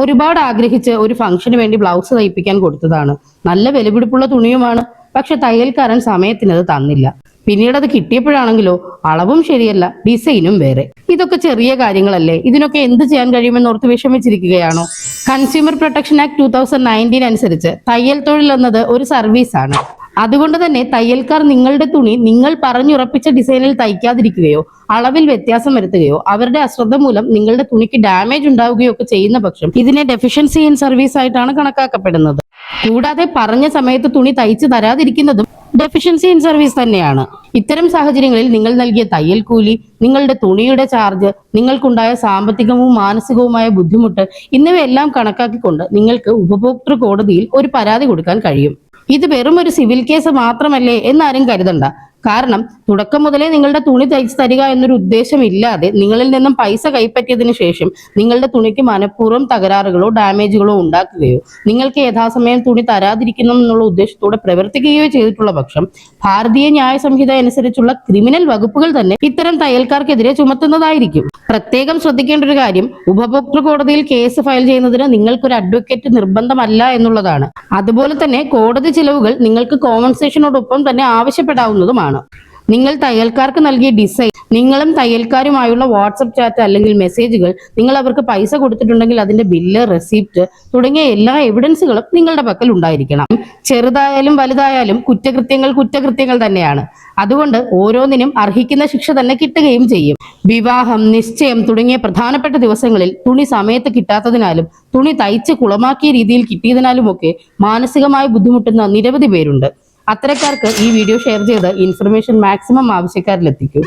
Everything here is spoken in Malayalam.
ഒരുപാട് ആഗ്രഹിച്ച് ഒരു ഫംഗ്ഷന് വേണ്ടി ബ്ലൗസ് തയ്പ്പിക്കാൻ കൊടുത്തതാണ്. നല്ല വിലപിടിപ്പുള്ള തുണിയുമാണ്. പക്ഷെ തയ്യൽക്കാരൻ സമയത്തിനത് തന്നില്ല. പിന്നീട് അത് കിട്ടിയപ്പോഴാണെങ്കിലോ അളവും ശരിയല്ല, ഡിസൈനും വേറെ. ഇതൊക്കെ ചെറിയ കാര്യങ്ങളല്ലേ, ഇതിനൊക്കെ എന്ത് ചെയ്യാൻ കഴിയുമെന്ന് ഓർത്ത് വിഷമിച്ചിരിക്കുകയാണോ? കൺസ്യൂമർ പ്രൊട്ടക്ഷൻ ആക്ട് 2019 അനുസരിച്ച് തയ്യൽ തൊഴിൽ എന്നത് ഒരു സർവീസാണ്. അതുകൊണ്ട് തന്നെ തയ്യൽക്കാർ നിങ്ങളുടെ തുണി നിങ്ങൾ പറഞ്ഞുറപ്പിച്ച ഡിസൈനിൽ തയ്ക്കാതിരിക്കുകയോ അളവിൽ വ്യത്യാസം വരുത്തുകയോ അവരുടെ അശ്രദ്ധ മൂലം നിങ്ങളുടെ തുണിക്ക് ഡാമേജ് ഉണ്ടാവുകയോ ഒക്കെ ചെയ്യുന്ന പക്ഷം ഇതിനെ ഡെഫിഷ്യൻസി ഇൻ സർവീസ് ആയിട്ടാണ് കണക്കാക്കപ്പെടുന്നത്. കൂടാതെ പറഞ്ഞ സമയത്ത് തുണി തയ്ച്ചു തരാതിരിക്കുന്നതും ഡെഫിഷ്യൻസി ഇൻ സർവീസ് തന്നെയാണ്. ഇത്തരം സാഹചര്യങ്ങളിൽ നിങ്ങൾ നൽകിയ തയ്യൽ കൂലി, നിങ്ങളുടെ തുണിയുടെ ചാർജ്, നിങ്ങൾക്കുണ്ടായ സാമ്പത്തികവും മാനസികവുമായ ബുദ്ധിമുട്ട് എന്നിവയെല്ലാം കണക്കാക്കിക്കൊണ്ട് നിങ്ങൾക്ക് ഉപഭോക്തൃ കോടതിയിൽ ഒരു പരാതി കൊടുക്കാൻ കഴിയും. ഇത് വെറും ഒരു സിവിൽ കേസ് മാത്രമല്ലേ എന്നാരും കരുതണ്ട. കാരണം തുടക്കം മുതലേ നിങ്ങളുടെ തുണി തയ്ച്ചു തരിക എന്നൊരു ഉദ്ദേശമില്ലാതെ നിങ്ങളിൽ നിന്നും പൈസ കൈപ്പറ്റിയതിനു ശേഷം നിങ്ങളുടെ തുണിക്ക് മനഃപൂർവ്വം തകരാറുകളോ ഡാമേജുകളോ ഉണ്ടാക്കുകയോ നിങ്ങൾക്ക് യഥാസമയം തുണി തരാതിരിക്കണം എന്നുള്ള ഉദ്ദേശത്തോടെ പ്രവർത്തിക്കുകയോ ചെയ്തിട്ടുള്ള പക്ഷം ഭാരതീയ ന്യായ സംഹിത അനുസരിച്ചുള്ള ക്രിമിനൽ വകുപ്പുകൾ തന്നെ ഇത്തരം തയ്യൽക്കാർക്കെതിരെ ചുമത്തുന്നതായിരിക്കും. പ്രത്യേകം ശ്രദ്ധിക്കേണ്ട ഒരു കാര്യം, ഉപഭോക്തൃ കോടതിയിൽ കേസ് ഫയൽ ചെയ്യുന്നതിന് നിങ്ങൾക്കൊരു അഡ്വക്കേറ്റ് നിർബന്ധമല്ല എന്നുള്ളതാണ്. അതുപോലെ തന്നെ കോടതി ചിലവുകൾ നിങ്ങൾക്ക് കോമ്പൻസേഷനോടൊപ്പം തന്നെ ആവശ്യപ്പെടാവുന്നതുമാണ്. നിങ്ങൾ തയ്യൽക്കാർക്ക് നൽകിയ ഡിസൈൻ, നിങ്ങളും തയ്യൽക്കാരുമായുള്ള വാട്സപ്പ് ചാറ്റ് അല്ലെങ്കിൽ മെസ്സേജുകൾ, നിങ്ങൾ അവർക്ക് പൈസ കൊടുത്തിട്ടുണ്ടെങ്കിൽ അതിന്റെ ബില്ല്, റെസിപ്റ്റ് തുടങ്ങിയ എല്ലാ എവിഡൻസുകളും നിങ്ങളുടെ പക്കൽ ഉണ്ടായിരിക്കണം. ചെറുതായാലും വലുതായാലും കുറ്റകൃത്യങ്ങൾ തന്നെയാണ്. അതുകൊണ്ട് ഓരോന്നിനും അർഹിക്കുന്ന ശിക്ഷ തന്നെ കിട്ടുകയും ചെയ്യും. വിവാഹം, നിശ്ചയം തുടങ്ങിയ പ്രധാനപ്പെട്ട ദിവസങ്ങളിൽ തുണി സമയത്ത് കിട്ടാത്തതിനാലും തുണി തയ്ച്ച് കുളമാക്കിയ രീതിയിൽ കിട്ടിയതിനാലുമൊക്കെ മാനസികമായി ബുദ്ധിമുട്ടുന്ന നിരവധി പേരുണ്ട്. അത്തരക്കാർക്ക് ഈ വീഡിയോ ഷെയർ ചെയ്ത് ഇൻഫർമേഷൻ മാക്സിമം ആവശ്യക്കാരിലെത്തിക്കൂ.